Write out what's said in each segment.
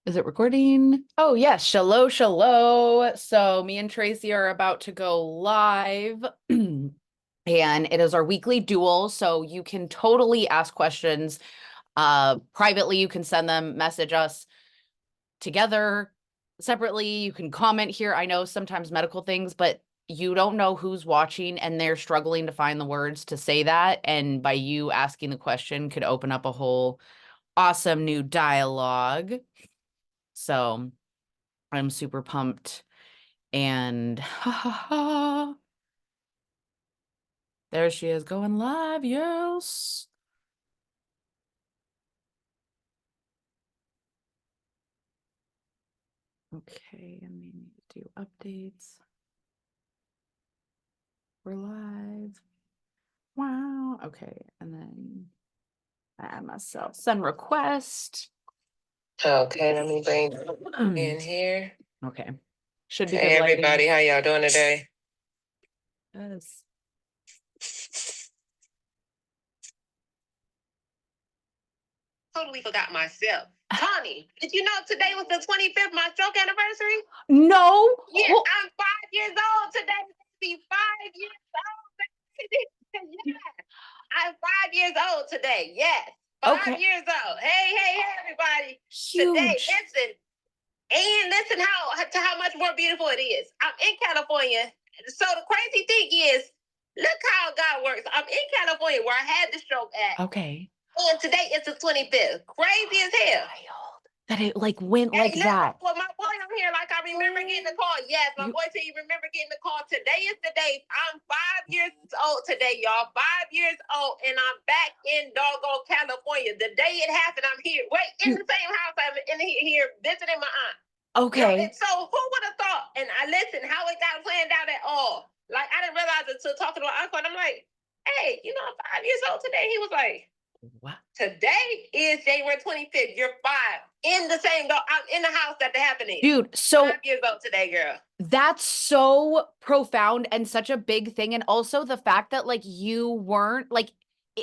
Is it recording? Oh, yes. Shalom, shalom. So me and Tracy are about to go live. And it is our weekly duel. So you can totally ask questions privately. You can send them, message us together, separately. You can comment here. I know sometimes medical things, but you don't know who's watching and they're struggling to find the words to say that. And by you asking the question could open up a whole awesome new dialogue. So I'm super pumped. And there she is going live. Yes. Okay, and we need to do updates. We're live. Wow. Okay, and then I add myself. Send request. Okay, let me bring in here. Okay. Should be Hey, good everybody. lighting. How y'all doing today? Yes. Totally forgot myself. Tawnie, did you know today was the 25th, my stroke anniversary? No. Yes, I'm 5 years old today. Be 5 years old. Yeah. I'm 5 years old today. Yes. 5 years old. Hey, everybody. Huge. Today, listen. And listen how much more beautiful it is. I'm in California. So the crazy thing is, look how God works. I'm in California where I had the stroke at. Okay. And today is the 25th. Crazy as hell. That it like went like that. Well, my boy on here, like I remember getting the call. Yes, my boy said you remember getting the call. Today is the day. I'm 5 years old today, y'all. 5 years old, and I'm back in doggone California. The day it happened, I'm here. Wait, in the same house. I'm in here visiting my aunt. Okay. You know, so who would have thought? And I listened how it got planned out at all. Like I didn't realize it until talking to my uncle, and I'm like, hey, you know, I'm 5 years old today. He was like, what? Today is January 25th. You're 5 in the same. I'm in the house that happened in. Dude, so 5 years old today, girl. That's so profound and such a big thing. And also the fact that like you weren't like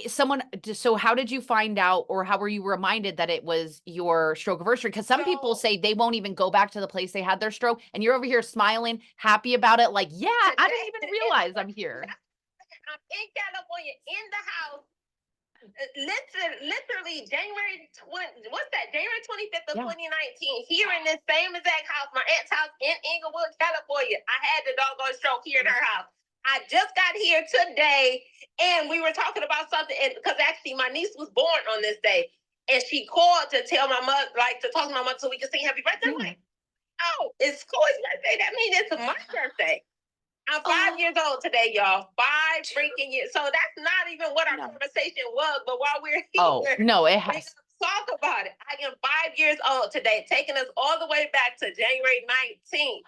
someone. So how did you find out, or how were you reminded that it was your stroke anniversary? Because some people say they won't even go back to the place they had their stroke, and you're over here smiling, happy about it. Like, yeah, I didn't even realize I'm here. I'm in California in the house. Literally January 25th of 2019, here in this same exact house, my aunt's house in Inglewood, California. I had the doggone stroke here in her house. I just got here today, and we were talking about something, because actually my niece was born on this day, and she called to tell my mother, like to talk to my mother so we could sing happy birthday. I'm like, oh, it's Chloe's birthday. That means it's my birthday. I'm 5 years old today, y'all. 5 freaking years. So that's not even what our conversation was. But while we're here, it has. Talk about it. I am 5 years old today, taking us all the way back to January 2019,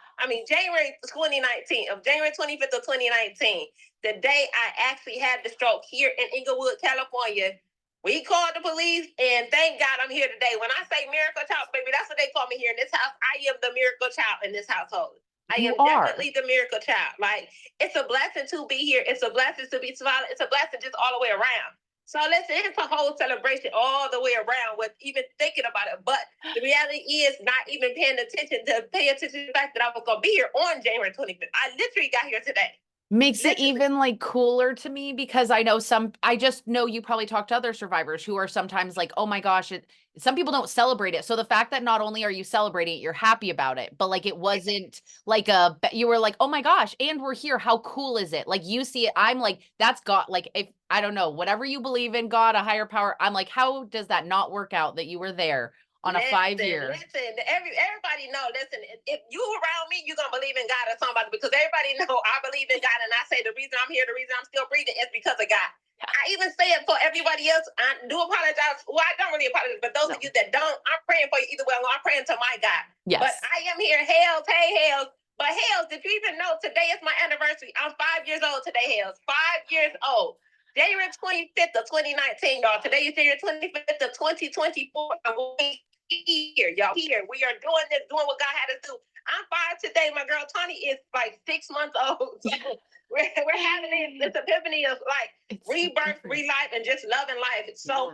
of January 25th of 2019, the day I actually had the stroke here in Inglewood, California. We called the police, and thank God I'm here today. When I say miracle child, baby, that's what they call me here in this house. I am the miracle child in this household. I am definitely the miracle child. Like, it's a blessing to be here. It's a blessing to be smiling. It's a blessing just all the way around. So listen, it's a whole celebration all the way around with even thinking about it. But the reality is not even paying attention to the fact that I was going to be here on January 25th. I literally got here today. Makes it even like cooler to me, because I just know you probably talk to other survivors who are sometimes like, oh my gosh, some people don't celebrate it. So the fact that not only are you celebrating it, you're happy about it, but like it wasn't like you were like, oh my gosh, and we're here. How cool is it? Like you see it. I'm like, that's God. Like, if I don't know, whatever you believe in, God, a higher power, I'm like, how does that not work out that you were there on a 5 year? Listen, everybody know, listen, if you around me, you're going to believe in God or somebody, because everybody know I believe in God. And I say the reason I'm here, the reason I'm still breathing is because of God. I even say it for everybody else. I do apologize. Well, I don't really apologize, but those of you that don't, I'm praying for you either way. I'm praying to my God. Yes. But I am here. Hails, hey, Hails. But Hails, did you even know today is my anniversary? I'm 5 years old today, Hails. 5 years old. January 25th of 2019, y'all. Today is January 25th of 2024. And we here, y'all. Here. We are doing this, doing what God had us do. I'm 5 today. My girl Tawnie is like 6 months old. So we're having this epiphany of like rebirth, relife, and just loving life. It's so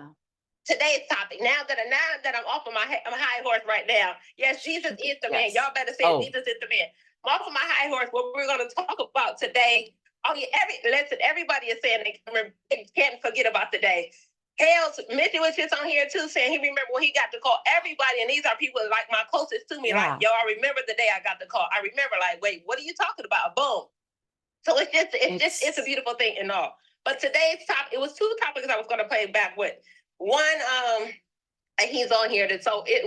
today's topic. Now that I'm off of my high horse right now. Yes, Jesus is the man. Yes. Y'all better say Jesus is the man. I'm off of my high horse. What we're going to talk about today. Oh yeah, listen. Everybody is saying they can't forget about today. Hell's Mitchell was just on here too, saying he remember when he got the call. Everybody, and these are people like my closest to me. Yeah. Like, yo, I remember the day I got the call. I remember, like, wait, what are you talking about? Boom. So it's a beautiful thing and all. But today's topic, it was two topics I was going to play back with. One, and he's on here.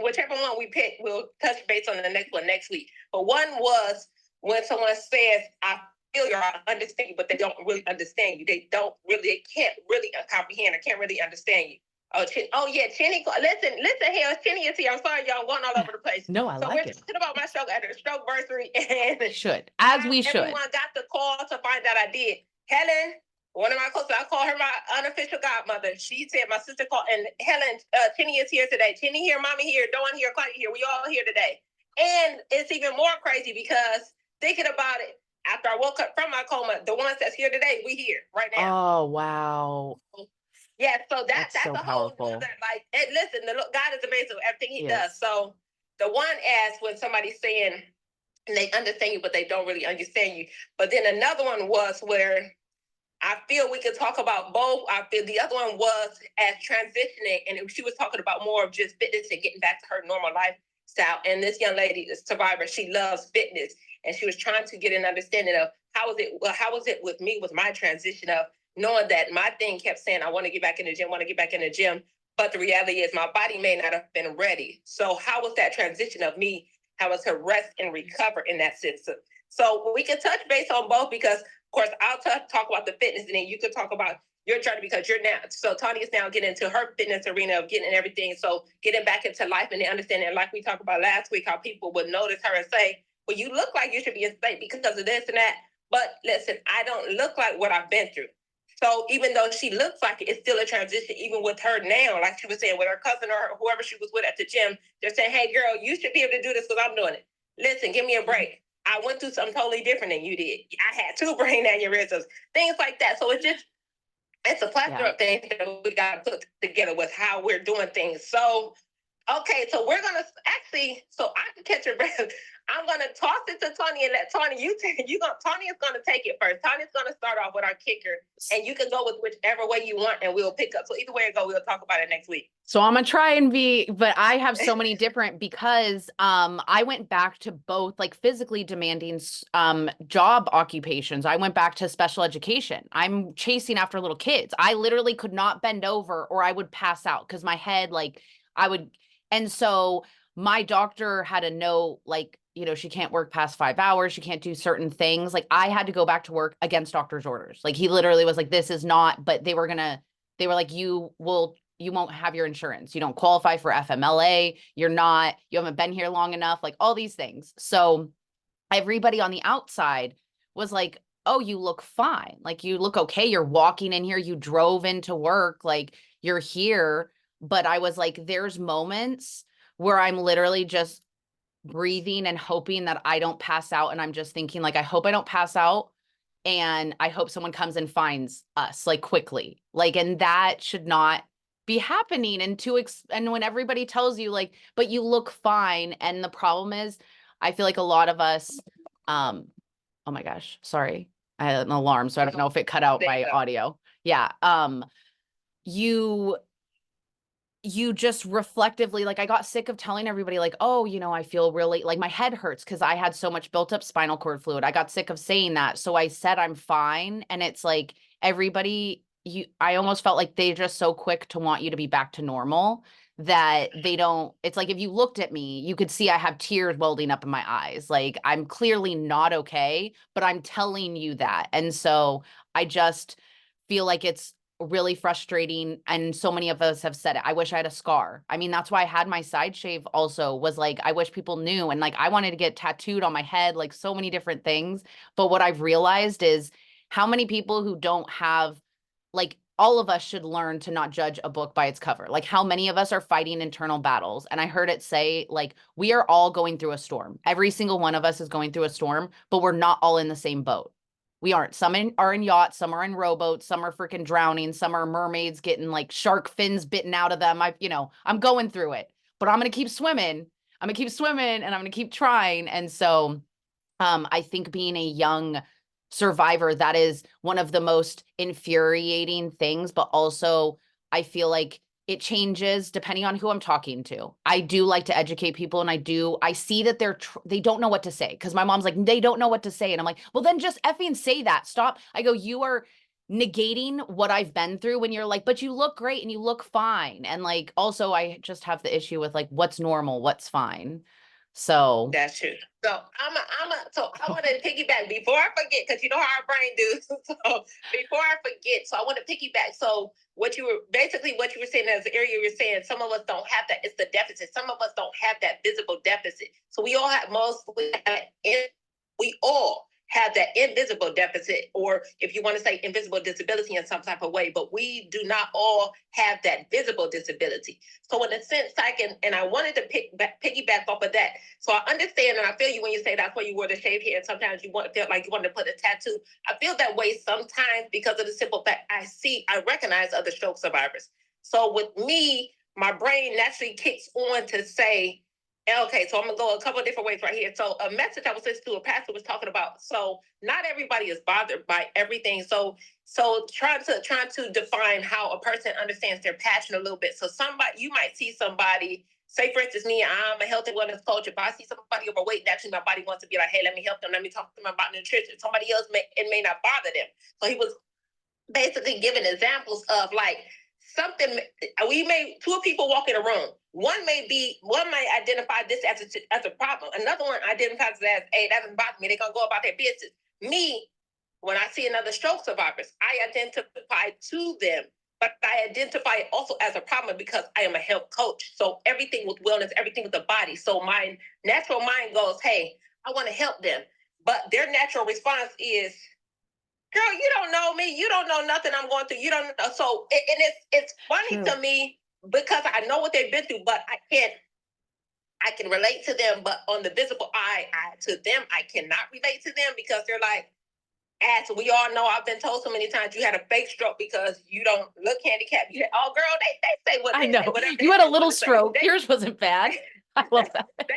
Whichever one we pick, we'll touch base on the next one next week. But one was when someone says, I feel you, I understand you, but they don't really understand you. They can't really comprehend or can't really understand you. Yeah, Chinny. Listen, hell, Chinny is here. I'm sorry, y'all, I'm going all over the place. No, I like it. So we're talking about my stroke at a stroke bursary, and we should. Everyone got the call to find out I did. Helen, one of my close, I call her my unofficial godmother. She said my sister called, and Helen, Chinny is here today. Chinny here, Mommy here, Dawn here, Claudia here. We all here today. And it's even more crazy because thinking about it, after I woke up from my coma, the ones that's here today, we here right now. Oh, wow. Yeah, so that's so a powerful. whole other, like, listen, God is amazing with everything he does. So the one asked when somebody's saying they understand you, but they don't really understand you. But then another one was where I feel we could talk about both. I feel the other one was as transitioning, and she was talking about more of just fitness and getting back to her normal lifestyle. And this young lady, the survivor, she loves fitness, and she was trying to get an understanding of how was it with me with my transition of knowing that my thing kept saying, I want to get back in the gym, but the reality is my body may not have been ready. So how was that transition of me? How was her rest and recover in that sense? So we can touch base on both because, of course, I'll talk about the fitness, and then you could talk about your journey because you're now. So Tawnie is now getting into her fitness arena of getting everything. So getting back into life and understanding, like we talked about last week, how people would notice her and say, well, you look like you should be in state because of this and that. But listen, I don't look like what I've been through. So even though she looks like it, it's still a transition, even with her now, like she was saying, with her cousin or whoever she was with at the gym, they're saying, hey, girl, you should be able to do this because I'm doing it. Listen, give me a break. I went through something totally different than you did. I had 2 brain aneurysms, things like that. So it's a plethora of things that we got to put together with how we're doing things. So, okay, so we're going to actually, so I can catch your breath. I'm going to toss it to Tawnie and let Tawnie, Tawnie is going to take it first. Tawnie's going to start off with our kicker, and you can go with whichever way you want, and we'll pick up. So either way it go, we'll talk about it next week. So I'm going to try and but I have so many different because I went back to both like physically demanding job occupations. I went back to special education. I'm chasing after little kids. I literally could not bend over or I would pass out because my head, and so my doctor had a note, like, she can't work past 5 hours. She can't do certain things. Like I had to go back to work against doctor's orders. Like he literally was like, this is not, but they were like, you won't have your insurance. You don't qualify for FMLA. You haven't been here long enough, like all these things. So everybody on the outside was like, oh, you look fine. Like you look okay. You're walking in here. You drove into work. Like you're here. But I was like, there's moments where I'm literally just breathing and hoping that I don't pass out. And I'm just thinking like, I hope I don't pass out. And I hope someone comes and finds us like quickly. Like, and that should not be happening. And when everybody tells you like, but you look fine. And the problem is, I feel like a lot of us, oh my gosh, sorry. I had an alarm. So I don't know if it cut out my audio. Yeah. You just reflectively, like I got sick of telling everybody like, oh, I feel really like my head hurts because I had so much built up spinal cord fluid. I got sick of saying that. So I said, I'm fine. And it's like everybody, I almost felt like they're just so quick to want you to be back to normal that it's like, if you looked at me, you could see I have tears welling up in my eyes. Like I'm clearly not okay, but I'm telling you that. And so I just feel like it's really frustrating. And so many of us have said it. I wish I had a scar. I mean, that's why I had my side shave also, was like, I wish people knew. And like, I wanted to get tattooed on my head, like so many different things. But what I've realized is how many people who don't have, like, all of us should learn to not judge a book by its cover. Like how many of us are fighting internal battles. And I heard it say, like, we are all going through a storm. Every single one of us is going through a storm, but we're not all in the same boat. We aren't. Are in yachts, some are in rowboats, some are freaking drowning, some are mermaids getting like shark fins bitten out of them. I'm going through it, but I'm going to keep swimming. I'm going to keep swimming and I'm going to keep trying. And so I think being a young survivor, that is one of the most infuriating things, but also I feel like it changes depending on who I'm talking to. I do like to educate people, and I see that they don't know what to say, because my mom's like, they don't know what to say. And I'm like, well, then just effing say that. Stop. I go, you are negating what I've been through when you're like, but you look great and you look fine. And like, also I just have the issue with like, what's normal, what's fine. So That's true. So so I want to piggyback before I forget, because you know how our brain do. So before I forget, so I want to piggyback. So what you were saying as the area you were saying, some of us don't have that. It's the deficit. Some of us don't have that visible deficit. So we all have that invisible deficit, or if you want to say invisible disability in some type of way, but we do not all have that visible disability. So in a sense, I wanted to piggyback off of that. So I understand, and I feel you when you say that's why you wore the shaved hair, and sometimes feel like you want to put a tattoo. I feel that way sometimes because of the simple fact I recognize other stroke survivors. So with me, my brain naturally kicks on to say, okay, so I'm gonna go a couple of different ways right here. So a message I was listening to, a pastor was talking about. So not everybody is bothered by everything. So trying to define how a person understands their passion a little bit. So you might see somebody, say for instance, me, I'm a health and wellness coach. If I see somebody overweight, naturally my body wants to be like, hey, let me help them. Let me talk to them about nutrition. Somebody else it may not bother them. So he was basically giving examples of like something. Two people walk in a room. One might identify this as a problem. Another one identifies it as, hey, that doesn't bother me. They're gonna go about their business. Me, when I see another stroke survivors, I identify to them, but I identify it also as a problem because I am a health coach. So everything with wellness, everything with the body. So my natural mind goes, hey, I want to help them. But their natural response is, girl, you don't know me. You don't know nothing I'm going through. You don't know. So, and it's funny to me because I know what they've been through, but I can relate to them. But on the visible eye, to them, I cannot relate to them because they're like, as we all know, I've been told so many times, you had a fake stroke because you don't look handicapped. Oh, girl, they say what I they know. say, whatever You had a say, little say. stroke. Yours wasn't bad. I love that. They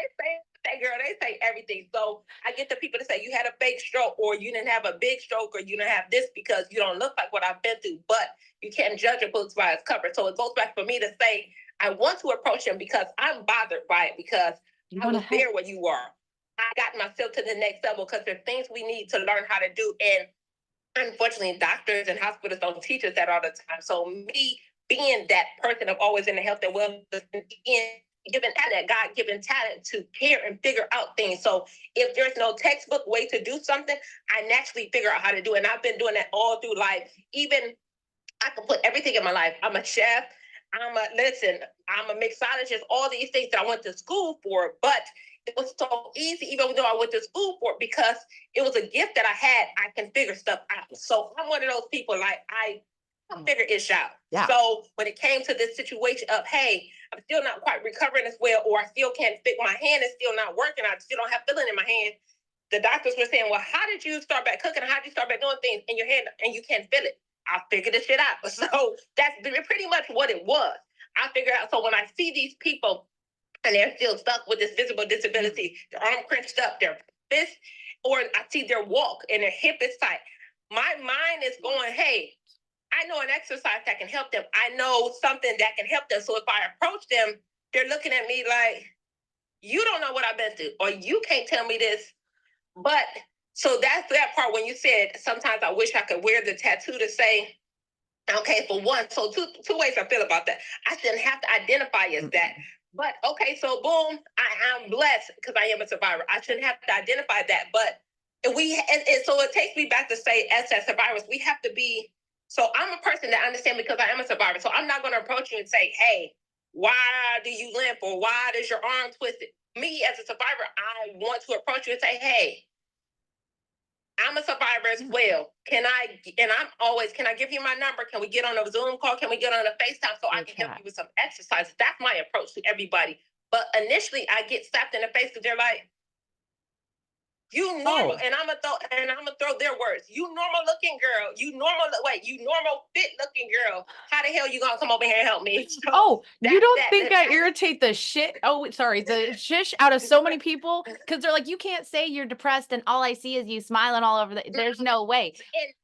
say everything. So I get the people to say you had a fake stroke, or you didn't have a big stroke, or you didn't have this because you don't look like what I've been through. But you can't judge a book by its cover. So it goes back for me to say I want to approach them because I'm bothered by it, because I was there where you are. I got myself to the next level because there are things we need to learn how to do. And unfortunately, doctors and hospitals don't teach us that all the time. So me being that person of always in the health and wellness, given that God-given talent to care and figure out things. So if there's no textbook way to do something, I naturally figure out how to do it. And I've been doing that all through life. Even I can put everything in my life. I'm a chef. I'm a mixologist, all these things that I went to school for, but it was so easy, even though I went to school for it, because it was a gift that I had. I can figure stuff out. So I'm one of those people, like I figure it out. Yeah. So when it came to this situation of, hey, I'm still not quite recovering as well, or I still can't fit, my hand is still not working, I still don't have feeling in my hand. The doctors were saying, well, how did you start back cooking? How did you start back doing things in your hand and you can't feel it? I figured this shit out. So that's pretty much what it was. I figured out. So when I see these people and they're still stuck with this visible disability, their arm crunched up, their fist, or I see their walk and their hip is tight, my mind is going, hey, I know an exercise that can help them. I know something that can help them. So if I approach them, they're looking at me like, you don't know what I've been through, or you can't tell me this. But so that's that part when you said, sometimes I wish I could wear the tattoo to say, okay, for one, so two ways I feel about that. I shouldn't have to identify as that. But okay, so boom, I'm blessed because I am a survivor. I shouldn't have to identify that. But so it takes me back to say, as survivors, we have to be. So I'm a person that understands because I am a survivor. So I'm not going to approach you and say, hey, why do you limp, or why does your arm twisted? Me as a survivor, I want to approach you and say, hey, I'm a survivor as well. Can I give you my number? Can we get on a Zoom call? Can we get on a FaceTime so I can help you with some exercises? That's my approach to everybody. But initially I get slapped in the face because they're like, You normal, and I'm gonna throw their words. You normal looking girl. You normal fit looking girl. How the hell you gonna come over here and help me? So you don't think I irritate the shit? Oh, sorry, the shish out of so many people because they're like, you can't say you're depressed and all I see is you smiling all over. There's no way.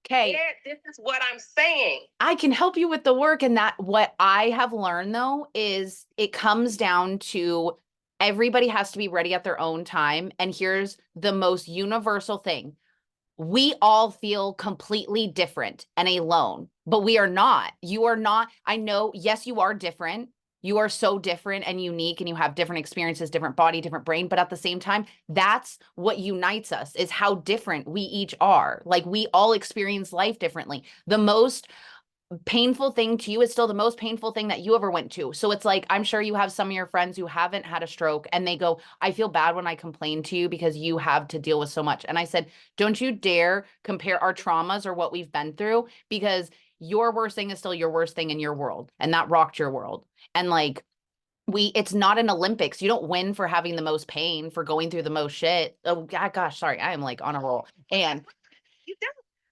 Okay, this is what I'm saying. I can help you with the work, and that what I have learned though is it comes down to everybody has to be ready at their own time. And here's the most universal thing. We all feel completely different and alone, but we are not. You are not. I know, yes, you are different. You are so different and unique, and you have different experiences, different body, different brain. But at the same time, that's what unites us is how different we each are. Like we all experience life differently. The most painful thing to you is still the most painful thing that you ever went to. So it's like, I'm sure you have some of your friends who haven't had a stroke and they go, I feel bad when I complain to you because you have to deal with so much. And I said, don't you dare compare our traumas or what we've been through, because your worst thing is still your worst thing in your world. And that rocked your world. And like, it's not an Olympics. You don't win for having the most pain, for going through the most shit. Oh gosh, sorry. I am like on a roll. And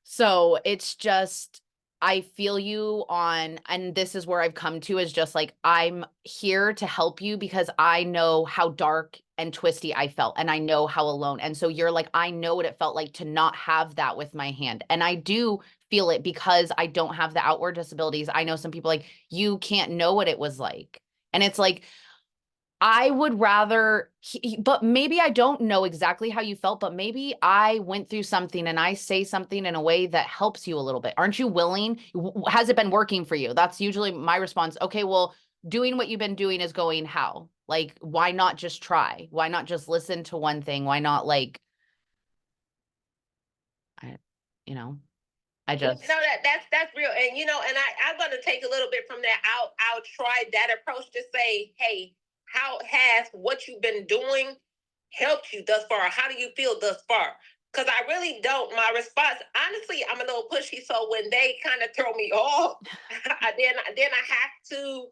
so it's just, I feel you on, and this is where I've come to is just like, I'm here to help you because I know how dark and twisty I felt, and I know how alone. And so you're like, I know what it felt like to not have that with my hand. And I do feel it because I don't have the outward disabilities. I know some people like, you can't know what it was like. And it's like, I would rather, but maybe I don't know exactly how you felt, but maybe I went through something and I say something in a way that helps you a little bit. Aren't you willing? Has it been working for you? That's usually my response. Okay, well, doing what you've been doing is going how? Like, why not just try? Why not just listen to one thing? Why not like, I, you know, I just. No, that's real. And I'm gonna take a little bit from that. I'll try that approach to say, hey, how has what you've been doing helped you thus far? How do you feel thus far? Because I really don't. My response, honestly, I'm a little pushy. So when they kind of throw me off, then I have to.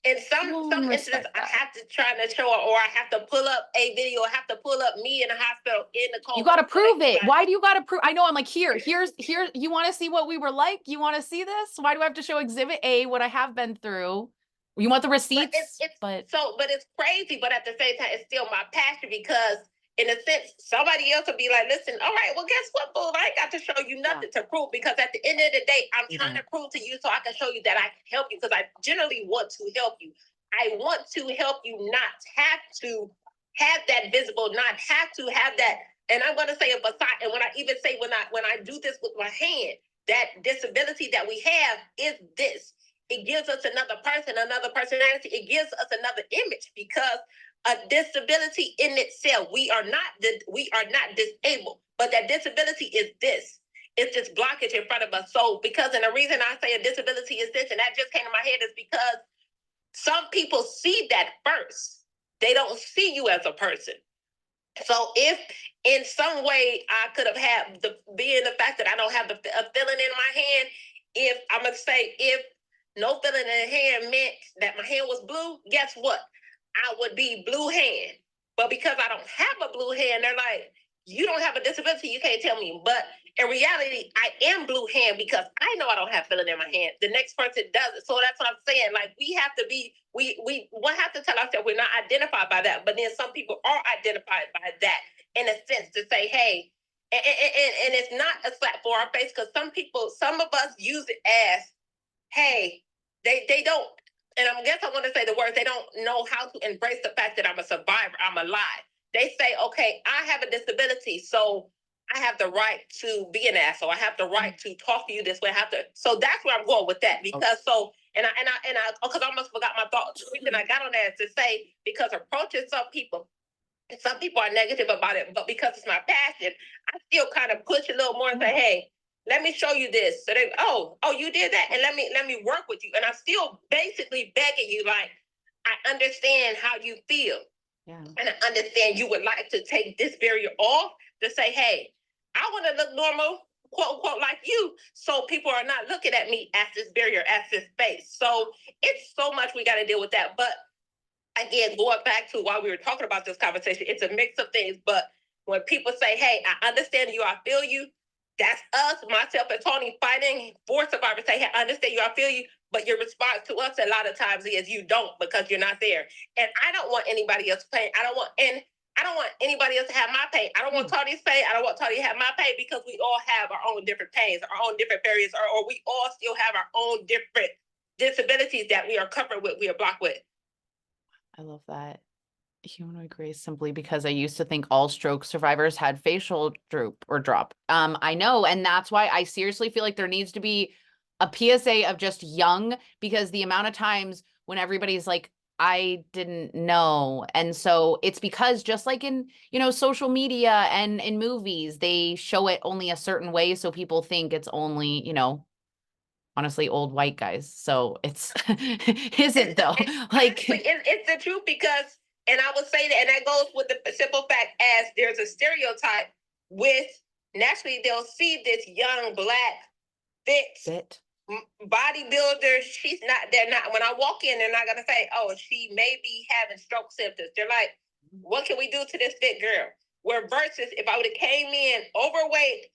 In some instances, I have to try to show or I have to pull up a video. I have to pull up me in the hospital in the cold. You got to prove it. Why do you got to prove? I know. I'm like, here's, you want to see what we were like? You want to see this? Why do I have to show exhibit A, what I have been through? You want the receipts? But it's crazy. But at the same time, it's still my passion because in a sense, somebody else will be like, listen, all right, well, guess what, boo? I ain't got to show you nothing to prove because at the end of the day, I'm trying to prove to you so I can show you that I can help you because I generally want to help you. I want to help you not have to have that visible, not have to have that. And I'm going to say a facade. And when I even say when I do this with my hand, that disability that we have is this. It gives us another person, another personality. It gives us another image because a disability in itself, we are not disabled, but that disability is this. It's this blockage in front of us. So because, and the reason I say a disability is this, and that just came to my head is because some people see that first. They don't see you as a person. So if in some way I could have had being the fact that I don't have a feeling in my hand, if I'm going to say, if no feeling in the hand meant that my hand was blue, guess what? I would be blue hand. But because I don't have a blue hand, they're like, you don't have a disability, you can't tell me. But in reality, I am blue hand because I know I don't have feeling in my hand. The next person does it. So that's what I'm saying. Like we have to be, we have to tell ourselves we're not identified by that. But then some people are identified by that in a sense to say, hey, and it's not a slap for our face because some of us use it as, hey, they don't, and I guess I want to say the words, they don't know how to embrace the fact that I'm a survivor, I'm alive. They say, okay, I have a disability, so I have the right to be an asshole. I have the right to talk to you this way. I have to. So that's where I'm going with that because and I because I almost forgot my thought. The reason I got on that is to say because approaching some people are negative about it, but because it's my passion, I still kind of push a little more and say, hey, let me show you this. So they, you did that, and let me work with you. And I'm still basically begging you, like, I understand how you feel. Yeah. And I understand you would like to take this barrier off to say, hey, I want to look normal, quote unquote, like you. So people are not looking at me as this barrier, as this face. So it's so much we got to deal with that. But again, going back to why we were talking about this conversation, it's a mix of things, but when people say, hey, I understand you, I feel you, that's us, myself and Tawnie fighting for survivors. Say, hey, I understand you, I feel you. But your response to us a lot of times is you don't, because you're not there. And I don't want anybody else's pain. I don't want anybody else to have my pain. I don't want Tawnie's pain. I don't want Tawnie to have my pain, because we all have our own different pains, our own different barriers, or we all still have our own different disabilities that we are covered with, we are blocked with. I love that. Humanoid grace, simply because I used to think all stroke survivors had facial droop or drop. I know, and that's why I seriously feel like there needs to be a PSA of just young, because the amount of times when everybody's like, I didn't know. And so it's because just like in, social media and in movies, they show it only a certain way. So people think it's only, honestly, old white guys. So it's isn't though. Like it's the truth, because, and I would say that, and that goes with the simple fact as there's a stereotype with, naturally they'll see this young black fit bodybuilder. They're not, when I walk in, they're not gonna say, oh, she may be having stroke symptoms. They're like, what can we do to this fit girl? Where versus if I would have came in overweight,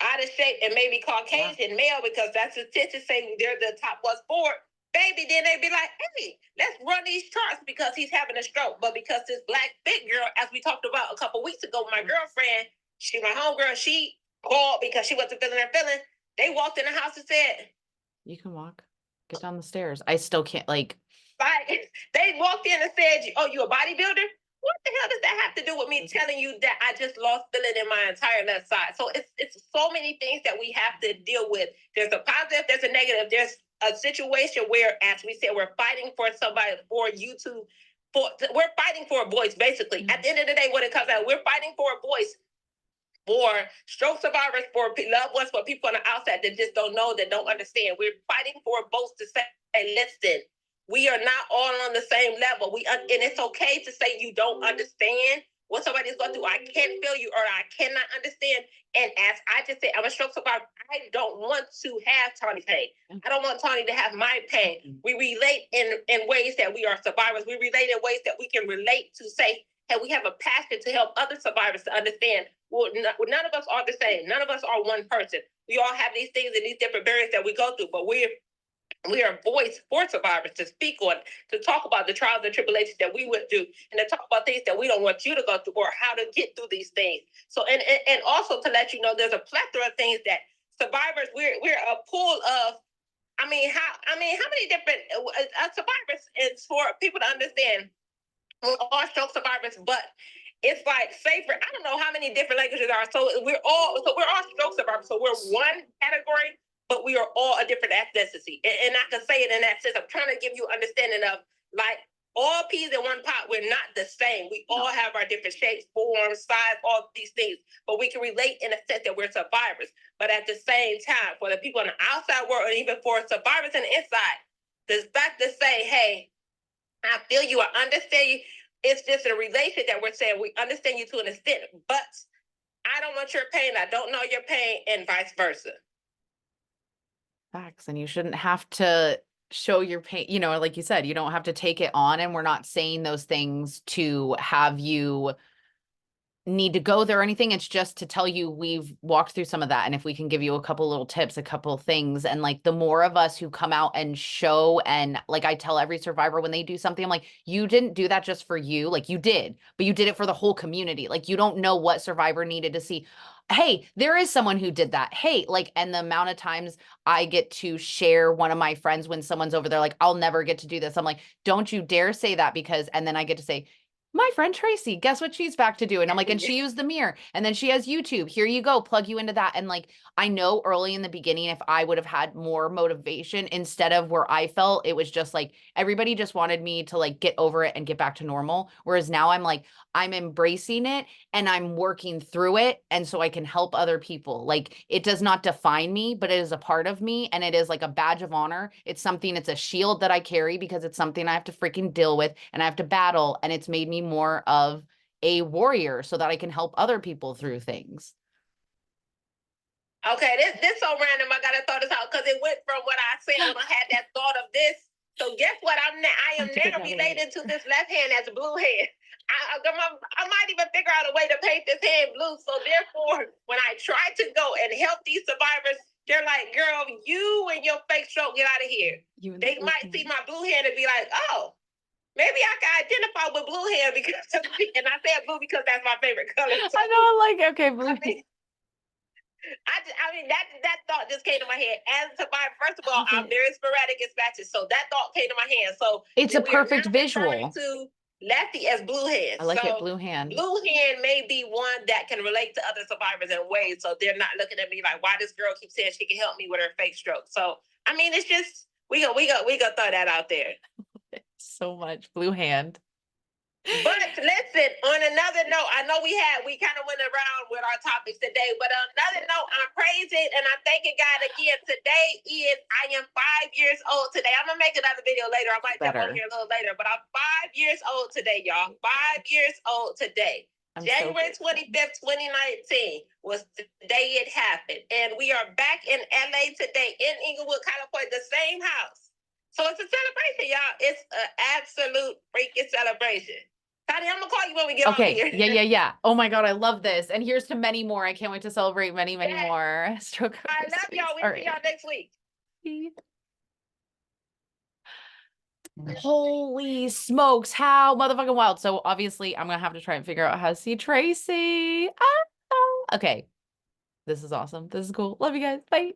out of shape, and maybe Caucasian male, because that's the statistics say they're the top one sport, baby, then they'd be like, hey, let's run these charts because he's having a stroke. But because this black fit girl, as we talked about a couple weeks ago, my girlfriend, she my homegirl, she called because she wasn't feeling her feeling. They walked in the house and said, you can walk, get down the stairs. I still can't, like. They walked in and said, oh, you a bodybuilder? What the hell does that have to do with me telling you that I just lost feeling in my entire left side? So it's so many things that we have to deal with. There's a positive, there's a negative. There's a situation where, as we said, we're fighting for somebody, for you to, we're fighting for a voice, basically. At the end of the day, when it comes out, we're fighting for a voice for stroke survivors, for loved ones, for people on the outside that just don't know, that don't understand. We're fighting for a voice to say, listen, we are not all on the same level. And it's okay to say you don't understand what somebody's going through. I can't feel you, or I cannot understand. And as I just said, I'm a stroke survivor. I don't want to have Tawnie's pain. I don't want Tawnie to have my pain. We relate in ways that we are survivors. We relate in ways that we can relate to say, hey, we have a passion to help other survivors to understand. Well, none of us are the same. None of us are one person. We all have these things and these different barriers that we go through, but we are a voice for survivors to speak on, to talk about the trials and tribulations that we went through, and to talk about things that we don't want you to go through, or how to get through these things. So, and also to let you know, there's a plethora of things that survivors, we're a pool of. How many different survivors? It's for people to understand. We're all stroke survivors, but it's like, say for, I don't know how many different languages are. So we're all stroke survivors. So we're one category, but we are all a different ethnicity. And I can say it in that sense. I'm trying to give you understanding of, like, all peas in one pot, we're not the same. We all have our different shapes, forms, size, all these things. But we can relate in a sense that we're survivors. But at the same time, for the people on the outside world, and even for survivors on the inside, the fact to say, hey, I feel you, I understand you. It's just a relation that we're saying we understand you to an extent, but I don't want your pain. I don't know your pain, and vice versa. Facts. And you shouldn't have to show your pain, like you said, you don't have to take it on. And we're not saying those things to have you need to go there or anything. It's just to tell you we've walked through some of that. And if we can give you a couple little tips, a couple things, and like the more of us who come out and show, and like I tell every survivor when they do something, I'm like, you didn't do that just for you. Like you did, but you did it for the whole community. Like you don't know what survivor needed to see. Hey, there is someone who did that. Hey, like, and the amount of times I get to share one of my friends when someone's over there, like, I'll never get to do this. I'm like, don't you dare say that, because, and then I get to say, my friend Tracy, guess what she's back to do? And I'm like, and she used the mirror, and then she has YouTube. Here you go, plug you into that. And like, I know early in the beginning, if I would have had more motivation, instead of where I felt, it was just like, everybody just wanted me to like get over it and get back to normal. Whereas now I'm like, I'm embracing it and I'm working through it. And so I can help other people. Like it does not define me, but it is a part of me. And it is like a badge of honor. It's something, it's a shield that I carry, because it's something I have to freaking deal with and I have to battle. And it's made me more of a warrior so that I can help other people through things. Okay, this so random. I gotta throw this out because it went from what I said when I had that thought of this. So guess what? I am now related to this left hand as a blue hand. I might even figure out a way to paint this hand blue. So therefore, when I try to go and help these survivors, they're like, girl, you and your fake stroke, get out of here. They might see my blue hand and be like, oh, maybe I can identify with blue hand because, and I said blue because that's my favorite color. So, I know, like, okay, blue. I mean that thought just came to my head. As a survivor, first of all, I'm very sporadic in matches, so that thought came to my hand. So it's a perfect visual. To Lefty as blue hand. I like it, blue hand. Blue hand may be one that can relate to other survivors in ways, so they're not looking at me like, why this girl keeps saying she can help me with her fake stroke. So I mean, it's just we go throw that out there. So much blue hand. But listen, on another note, I know we kind of went around with our topics today, but on another note, I'm praising and I'm thanking God again. I am 5 years old today. I'm gonna make another video later. I might jump on here a little later, but I'm 5 years old today, y'all. 5 years old today. January 25th, 2019 was the day it happened. And we are back in LA today, in Inglewood, California, the same house. So it's a celebration, y'all. It's an absolute freaking celebration. Tawnie, I'm gonna call you when we get off here. Yeah. Oh my God, I love this. And here's to many more. I can't wait to celebrate many more. Stroke. I love y'all. We'll see y'all next week. Holy smokes, how motherfucking wild. So obviously I'm gonna have to try and figure out how to see Tracy. Okay. This is awesome. This is cool. Love you guys. Bye.